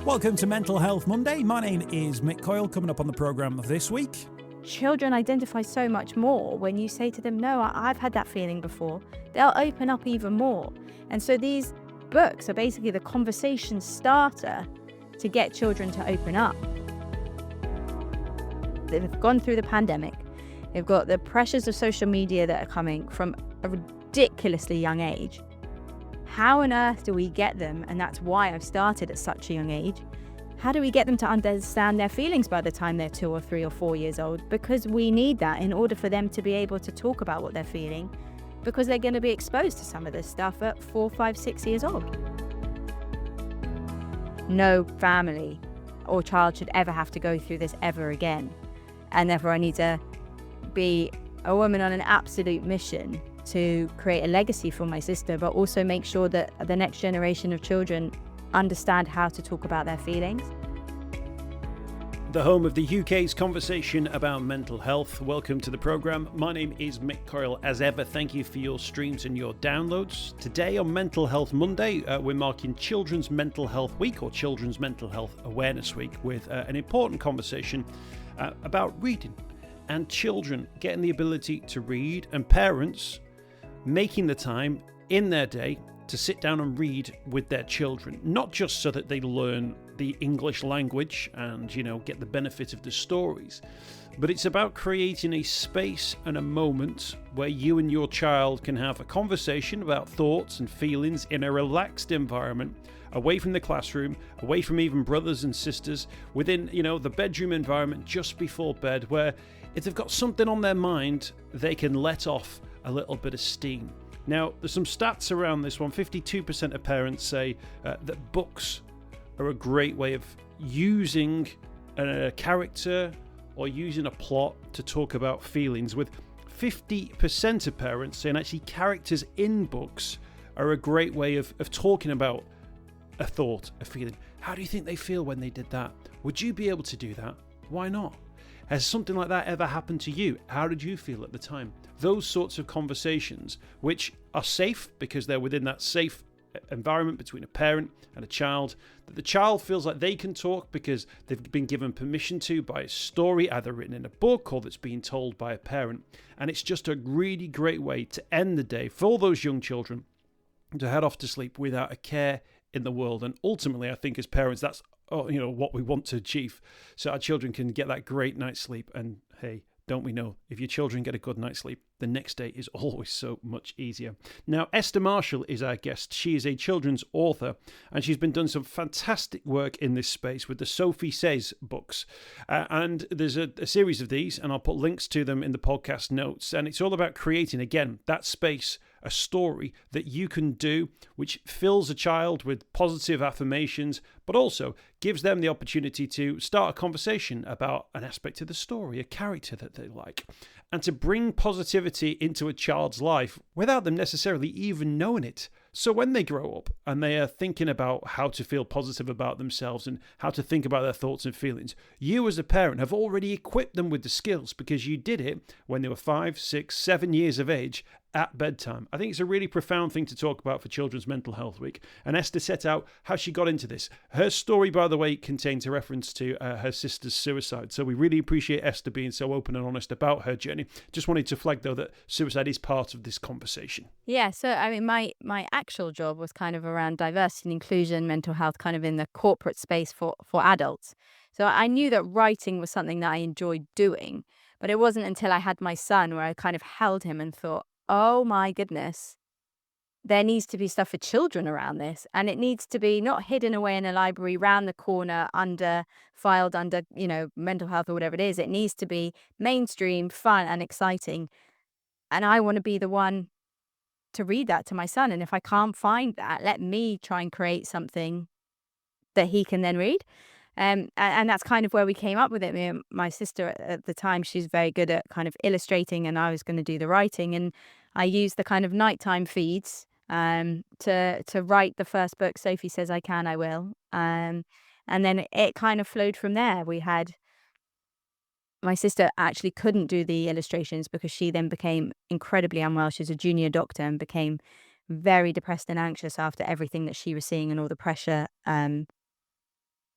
Welcome to Mental Health Monday. My name is Mick Coyle. Coming up on the programme this week. Children identify so much more when you say to them, no, I've had that feeling before. They'll open up even more. And so these books are basically the conversation starter to get children to open up. They've gone through the pandemic. They've got the pressures of social media that are coming from a ridiculously young age. How on earth do we get them? And that's why I've started at such a young age. How do we get them to understand their feelings by the time they're 2 or 3 or 4 years old? Because we need that in order for them to be able to talk about what they're feeling, because they're going to be exposed to some of this stuff at 4, 5, 6 years old. No family or child should ever have to go through this ever again. And therefore I need to be a woman on an absolute mission to create a legacy for my sister, but also make sure that the next generation of children understand how to talk about their feelings. The home of the UK's conversation about mental health. Welcome to the programme. My name is Mick Coyle. As ever, thank you for your streams and your downloads. Today on Mental Health Monday, we're marking Children's Mental Health Week, or Children's Mental Health Awareness Week, with an important conversation about reading and children getting the ability to read, and parents making the time in their day to sit down and read with their children, not just so that they learn the English language and, get the benefit of the stories, but it's about creating a space and a moment where you and your child can have a conversation about thoughts and feelings in a relaxed environment, away from the classroom, away from even brothers and sisters, within, the bedroom environment just before bed, where if they've got something on their mind, they can let off a little bit of steam. Now, there's some stats around this one. 52% of parents say that books are a great way of using a character or using a plot to talk about feelings, with 50% of parents saying actually characters in books are a great way of talking about a thought, a feeling. How do you think they feel when they did that? Would you be able to do that? Why not? Has something like that ever happened to you? How did you feel at the time? Those sorts of conversations, which are safe because they're within that safe environment between a parent and a child, that the child feels like they can talk because they've been given permission to by a story, either written in a book or that's being told by a parent. And it's just a really great way to end the day for all those young children to head off to sleep without a care in the world. And ultimately, I think as parents, that's what we want to achieve, so our children can get that great night's sleep. And hey, don't we know, if your children get a good night's sleep, the next day is always so much easier. Now, Esther Marshall is our guest. She is a children's author, and she's been doing some fantastic work in this space with the Sophie Says books. And there's a series of these, and I'll put links to them in the podcast notes. And it's all about creating, again, that space, a story that you can do, which fills a child with positive affirmations, but also gives them the opportunity to start a conversation about an aspect of the story, a character that they like, and to bring positivity into a child's life without them necessarily even knowing it. So when they grow up and they are thinking about how to feel positive about themselves and how to think about their thoughts and feelings, you as a parent have already equipped them with the skills because you did it when they were 5, 6, 7 years of age at bedtime. I think it's a really profound thing to talk about for Children's Mental Health Week. And Esther set out how she got into this. Her story, by the way, contains a reference to her sister's suicide. So we really appreciate Esther being so open and honest about her journey. Just wanted to flag, though, that suicide is part of this conversation. Yeah, so I mean, my actual job was kind of around diversity and inclusion, mental health, kind of in the corporate space for adults. So I knew that writing was something that I enjoyed doing, but it wasn't until I had my son where I kind of held him and thought, oh my goodness, there needs to be stuff for children around this. And it needs to be not hidden away in a library, round the corner, filed under, mental health or whatever it is. It needs to be mainstream, fun and exciting. And I want to be the one to read that to my son. And if I can't find that, let me try and create something that he can then read. And that's kind of where we came up with it. Me and my sister at the time, she's very good at kind of illustrating, and I was going to do the writing. And I used the kind of nighttime feeds to write the first book, Sophie Says, I Can, I Will. And then it kind of flowed from there. We had my sister actually couldn't do the illustrations because she then became incredibly unwell. She's a junior doctor and became very depressed and anxious after everything that she was seeing and all the pressure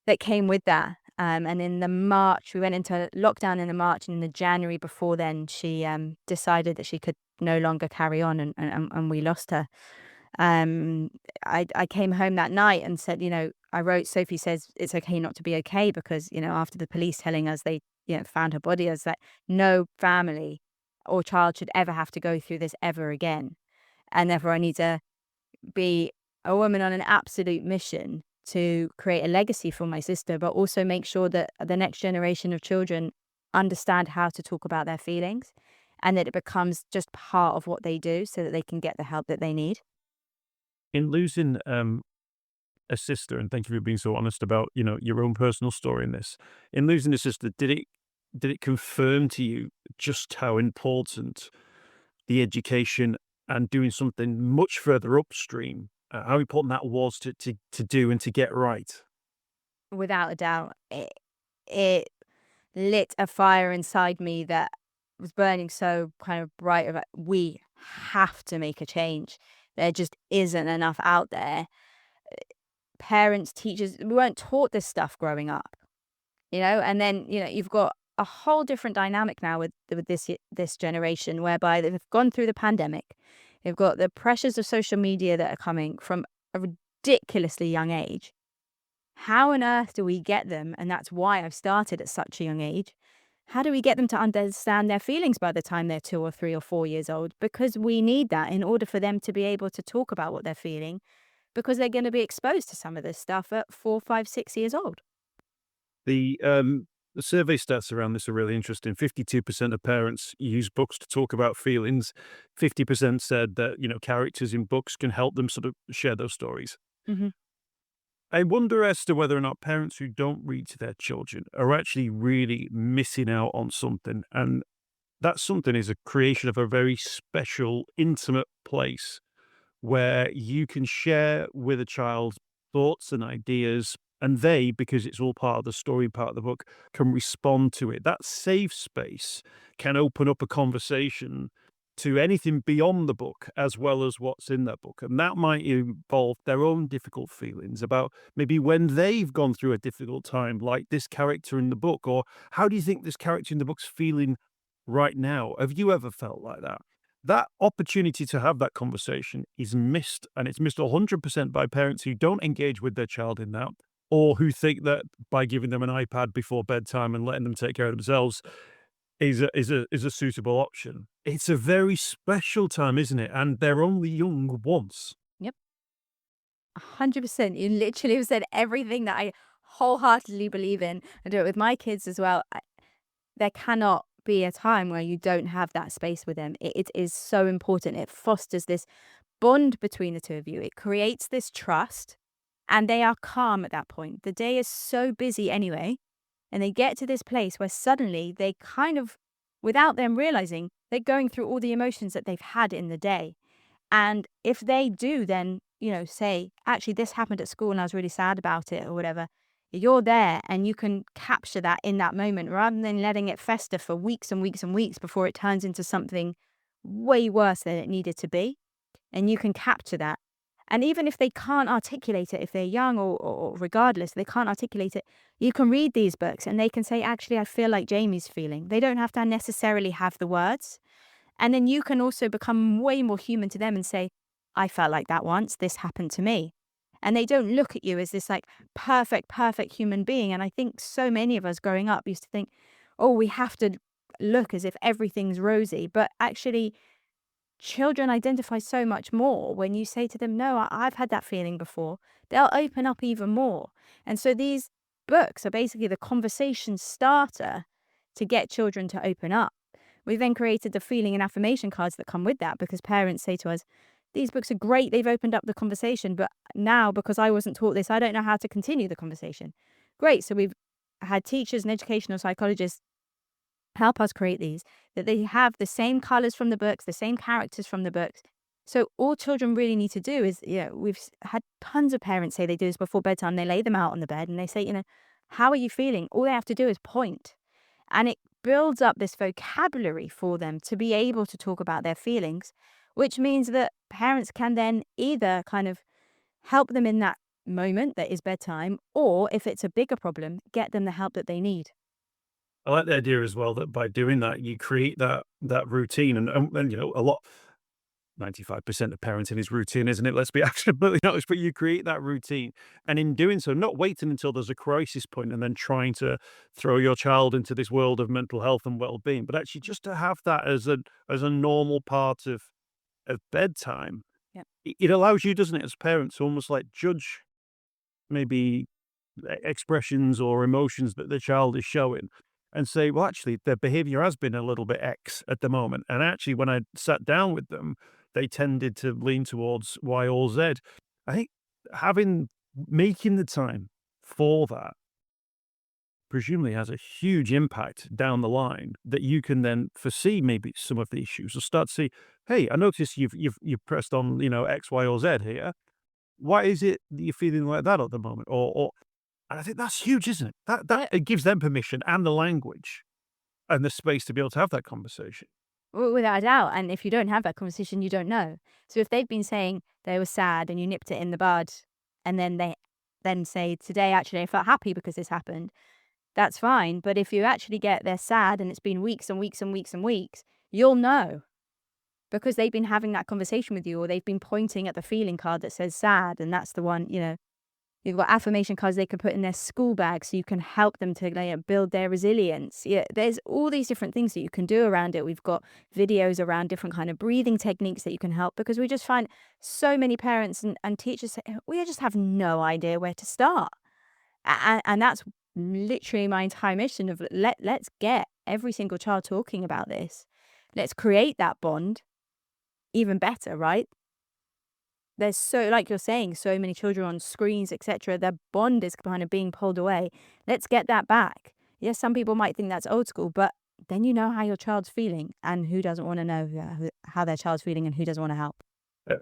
that came with that. And in the March, we went into lockdown in the March, and in the January before then, she decided that she could no longer carry on, and we lost her. Um, I came home that night and said, I wrote Sophie Says It's Okay Not to Be Okay, because, after the police telling us they, found her body, I was like, no family or child should ever have to go through this ever again. And therefore I need to be a woman on an absolute mission to create a legacy for my sister, but also make sure that the next generation of children understand how to talk about their feelings, and that it becomes just part of what they do so that they can get the help that they need. In losing a sister, and thank you for being so honest about your own personal story in this. In losing a sister, did it confirm to you just how important the education and doing something much further upstream, how important that was to do and to get right? Without a doubt, it lit a fire inside me that was burning so kind of bright about we have to make a change. There just isn't enough out there. Parents, teachers, we weren't taught this stuff growing up, and then, you've got a whole different dynamic now with this generation, whereby they've gone through the pandemic. They've got the pressures of social media that are coming from a ridiculously young age. How on earth do we get them? And that's why I've started at such a young age. How do we get them to understand their feelings by the time they're 2 or 3 or 4 years old? Because we need that in order for them to be able to talk about what they're feeling, because they're going to be exposed to some of this stuff at 4, 5, 6 years old. The survey stats around this are really interesting. 52% of parents use books to talk about feelings. 50% said that, characters in books can help them sort of share those stories. Hmm. I wonder as to whether or not parents who don't read to their children are actually really missing out on something. And that something is a creation of a very special, intimate place where you can share with a child thoughts and ideas, and they, because it's all part of the story, part of the book, can respond to it. That safe space can open up a conversation to anything beyond the book as well as what's in that book. And that might involve their own difficult feelings about maybe when they've gone through a difficult time, like this character in the book, or how do you think this character in the book's feeling right now? Have you ever felt like that? That opportunity to have that conversation is missed, and it's missed 100% by parents who don't engage with their child in that, or who think that by giving them an iPad before bedtime and letting them take care of themselves is a suitable option. It's a very special time, isn't it? And they're only young once. Yep. 100%. You literally have said everything that I wholeheartedly believe in. I do it with my kids as well. There cannot be a time where you don't have that space with them. It is so important. It fosters this bond between the two of you. It creates this trust, and they are calm at that point. The day is so busy anyway, and they get to this place where suddenly they kind of, without them realizing, they're going through all the emotions that they've had in the day. And if they do then, say, actually, this happened at school and I was really sad about it or whatever, you're there and you can capture that in that moment rather than letting it fester for weeks and weeks and weeks before it turns into something way worse than it needed to be. And you can capture that. And even if they can't articulate it, if they're young or regardless, they can't articulate it, you can read these books and they can say, actually, I feel like Jamie's feeling. They don't have to necessarily have the words. And then you can also become way more human to them and say, I felt like that once. This happened to me. And they don't look at you as this like perfect human being. And I think so many of us growing up used to think, oh, we have to look as if everything's rosy. But actually, children identify so much more when you say to them, no, I've had that feeling before. They'll open up even more. And so these books are basically the conversation starter to get children to open up. We've then created the feeling and affirmation cards that come with that, because parents say to us, these books are great, they've opened up the conversation, but now because I wasn't taught this, I don't know how to continue the conversation. Great. So we've had teachers and educational psychologists help us create these, that they have the same colors from the books, the same characters from the books. So all children really need to do is, we've had tons of parents say they do this before bedtime. They lay them out on the bed and they say, how are you feeling? All they have to do is point. And it builds up this vocabulary for them to be able to talk about their feelings, which means that parents can then either kind of help them in that moment that is bedtime, or if it's a bigger problem, get them the help that they need. I like the idea as well that by doing that, you create that routine and a lot 95% of parenting is routine, isn't it? Let's be absolutely honest, but you create that routine. And in doing so, not waiting until there's a crisis point and then trying to throw your child into this world of mental health and well-being, but actually just to have that as a normal part of bedtime. Yep. It allows you, doesn't it, as parents, to almost like judge maybe expressions or emotions that the child is showing and say, well, actually, their behavior has been a little bit X at the moment. And actually, when I sat down with them, they tended to lean towards Y or Z. I think making the time for that presumably has a huge impact down the line that you can then foresee maybe some of the issues or start to see, hey, I notice you've pressed on, X, Y, or Z here. Why is it that you're feeling like that at the moment? Or and I think that's huge, isn't it? That Uh, it gives them permission and the language and the space to be able to have that conversation. Without a doubt. And if you don't have that conversation, you don't know. So if they've been saying they were sad and you nipped it in the bud, and then they then say, today, actually, I felt happy because this happened, that's fine. But if you actually get they're sad and it's been weeks and weeks and weeks and weeks, you'll know because they've been having that conversation with you, or they've been pointing at the feeling card that says sad. And that's the one, you've got affirmation cards they can put in their school bag so you can help them to build their resilience. Yeah, there's all these different things that you can do around it. We've got videos around different kind of breathing techniques that you can help because we just find so many parents and teachers say, we just have no idea where to start. And that's literally my entire mission of let's get every single child talking about this. Let's create that bond even better, right? There's so like you're saying, so many children on screens, etc. Their bond is kind of being pulled away. Let's get that back. Yes, some people might think that's old school, but then you know how your child's feeling, and who doesn't want to know how their child's feeling, and who doesn't want to help.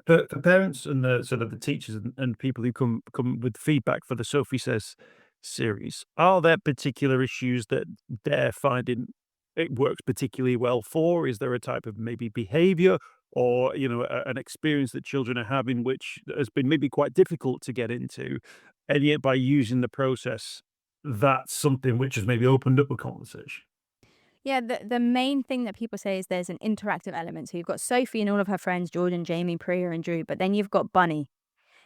For parents and the sort of the teachers and people who come with feedback for the Sophie Says series, are there particular issues that they're finding it works particularly well for? Is there a type of maybe behavior or, an experience that children are having which has been maybe quite difficult to get into, and yet by using the process, that's something which has maybe opened up a conversation? Yeah, the main thing that people say is there's an interactive element. So you've got Sophie and all of her friends, Jordan, Jamie, Priya, and Drew, but then you've got Bunny.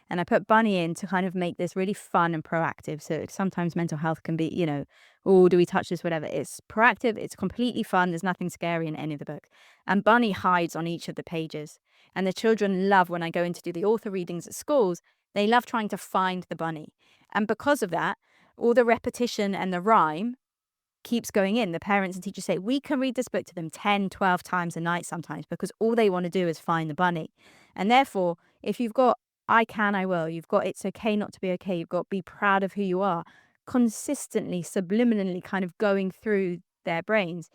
And I put Bunny in to kind of make this really fun and proactive. So sometimes mental health can be, oh, do we touch this, whatever. It's proactive, it's completely fun. There's nothing scary in any of the book. And Bunny hides on each of the pages. And the children love when I go in to do the author readings at schools, they love trying to find the bunny. And because of that, all the repetition and the rhyme keeps going in. The parents and teachers say, we can read this book to them 10, 12 times a night sometimes because all they want to do is find the bunny. And therefore, if you've got I can, I will, you've got it's okay not to be okay, you've got be proud of who you are, consistently, subliminally kind of going through their brains,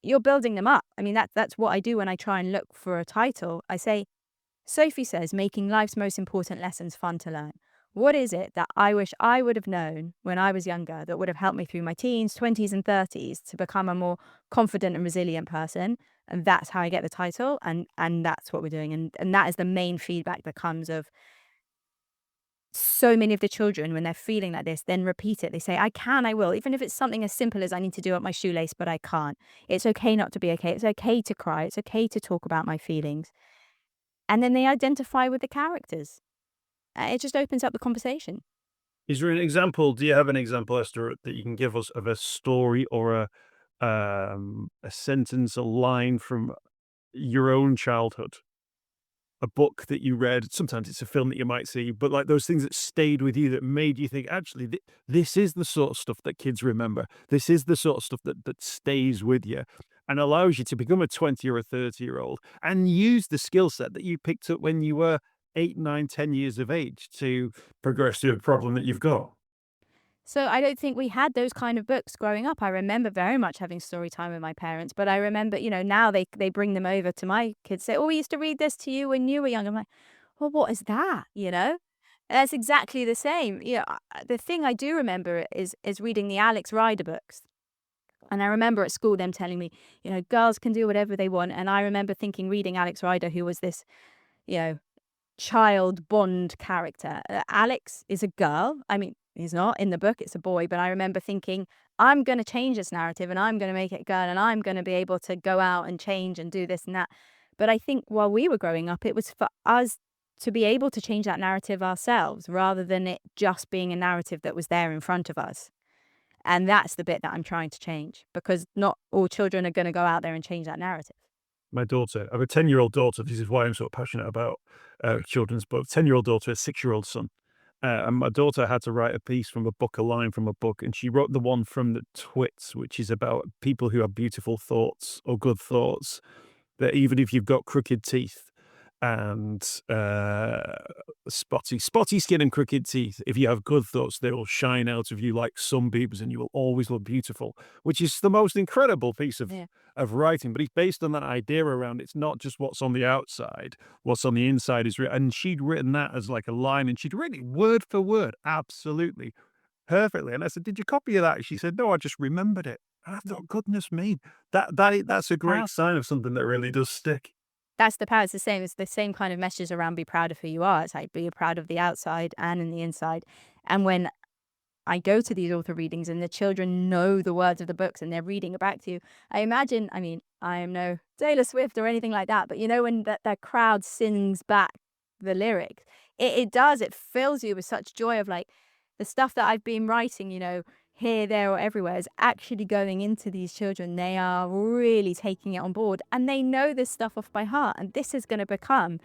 you're building them up. I mean, that's what I do when I try and look for a title. I say, Sophie Says, making life's most important lessons fun to learn. What is it that I wish I would have known when I was younger that would have helped me through my teens, 20s, and 30s to become a more confident and resilient person? And that's how I get the title. And that's what we're doing. And that is the main feedback that comes of so many of the children when they're feeling like this, then repeat it. They say, I can, I will, even if it's something as simple as I need to do up my shoelace, but I can't. It's okay not to be okay. It's okay to cry. It's okay to talk about my feelings. And then they identify with the characters. It just opens up the conversation. Is there an example? Do you have an example, Esther, that you can give us of a story or a sentence, a line from your own childhood? A book that you read, sometimes it's a film that you might see, but like those things that stayed with you that made you think, actually, this is the sort of stuff that kids remember. This is the sort of stuff that stays with you and allows you to become a 20 or a 30-year-old and use the skill set that you picked up when you were 8, 9, 10 years of age to progress through a problem that you've got. So I don't think we had those kind of books growing up. I remember very much having story time with my parents, but I remember, now they bring them over to my kids, say, oh, we used to read this to you when you were young. I'm like, well, what is that? And that's exactly the same. The thing I do remember is reading the Alex Rider books. And I remember at school them telling me, girls can do whatever they want. And I remember reading Alex Rider, who was this, you know, child bond character. Alex is a girl. I mean, he's not in the book, it's a boy, but I remember thinking, I'm going to change this narrative and I'm going to make it a girl and I'm going to be able to go out and change and do this and that. But I think while we were growing up, it was for us to be able to change that narrative ourselves rather than it just being a narrative that was there in front of us. And that's the bit that I'm trying to change, because not all children are going to go out there and change that narrative. My daughter, I have a 10-year-old daughter. This is why I'm so passionate about children's books. 10-year-old daughter, a 6-year-old son. And my daughter had to write a piece from a book, a line from a book, and she wrote the one from the Twits, which is about people who have beautiful thoughts or good thoughts, that even if you've got crooked teeth and spotty skin and crooked teeth, if you have good thoughts, they will shine out of you like sunbeams and you will always look beautiful, which is the most incredible piece of writing. But it's based on that idea around it's not just what's on the outside, what's on the inside is written. And she'd written that as like a line, and she'd written it word for word, absolutely perfectly. And I said, "Did you copy that?" She said, "No, I just remembered it." And I thought, goodness me, that's a great sign of something that really does stick. That's the power. It's the same. It's the same kind of message around be proud of who you are. It's like be proud of the outside and in the inside. And when I go to these author readings and the children know the words of the books and they're reading it back to you, I imagine, I mean, I am no Taylor Swift or anything like that, but you know, when that crowd sings back the lyrics, it fills you with such joy of like the stuff that I've been writing, you know, here, there, or everywhere is actually going into these children. They are really taking it on board and they know this stuff off by heart. And this is going to become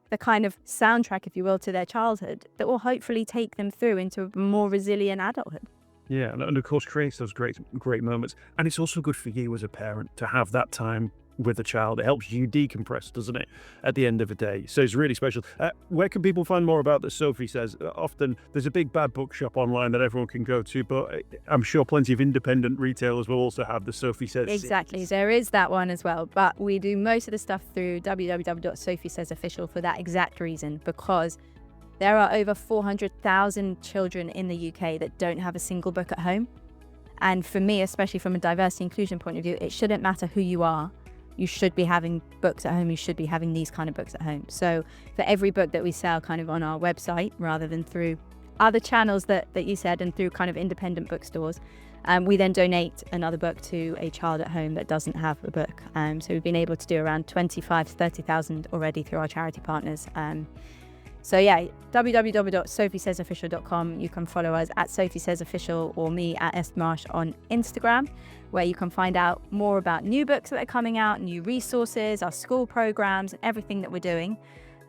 the kind of soundtrack, if you will, to their childhood that will hopefully take them through into a more resilient adulthood. Yeah, and of course creates those great moments. And it's also good for you as a parent to have that time with a child. It helps you decompress, doesn't it, at the end of the day? So it's really special. Where can people find more about the Sophie Says? Often there's a big bad bookshop online that everyone can go to, but I'm sure plenty of independent retailers will also have the Sophie Says. Exactly. There is that one as well. But we do most of the stuff through www.sophiesayesofficial for that exact reason, because there are over 400,000 children in the UK that don't have a single book at home. And for me, especially from a diversity inclusion point of view, it shouldn't matter who you are. You should be having books at home. You should be having these kind of books at home. So for every book that we sell kind of on our website, rather than through other channels that you said and through kind of independent bookstores, we then donate another book to a child at home that doesn't have a book. So we've been able to do around 25 to 30,000 already through our charity partners. So yeah, www.sophiesayesofficial.com. You can follow us at Sophie Says Official or me at Esther Marshall on Instagram, where you can find out more about new books that are coming out, new resources, our school programs, and everything that we're doing.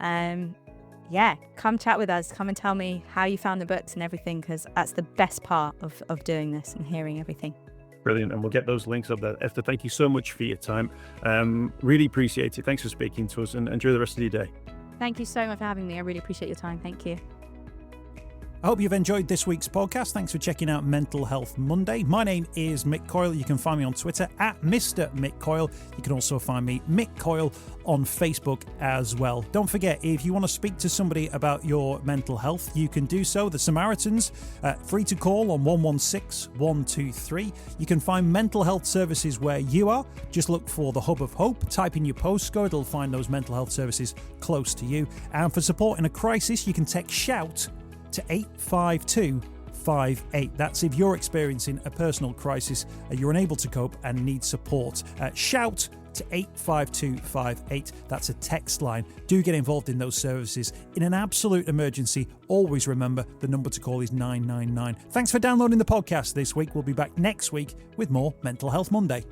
Yeah, come chat with us. Come and tell me how you found the books and everything, because that's the best part of doing this and hearing everything. Brilliant. And we'll get those links up there. Esther, thank you so much for your time. Really appreciate it. Thanks for speaking to us, and enjoy the rest of your day. Thank you so much for having me. I really appreciate your time. Thank you. I hope you've enjoyed this week's podcast. Thanks for checking out Mental Health Monday. My name is Mick Coyle. You can find me on Twitter at Mr. Mick Coyle. You can also find me, Mick Coyle, on Facebook as well. Don't forget, if you want to speak to somebody about your mental health, you can do so. The Samaritans, free to call on 116 123. You can find mental health services where you are. Just look for the Hub of Hope. Type in your postcode. It'll find those mental health services close to you. And for support in a crisis, you can text SHOUT to 85258. That's if you're experiencing a personal crisis, you're unable to cope and need support. Shout to 85258. That's a text line. Do get involved in those services. In an absolute emergency, always remember the number to call is 999. Thanks for downloading the podcast this week. We'll be back next week with more Mental Health Monday.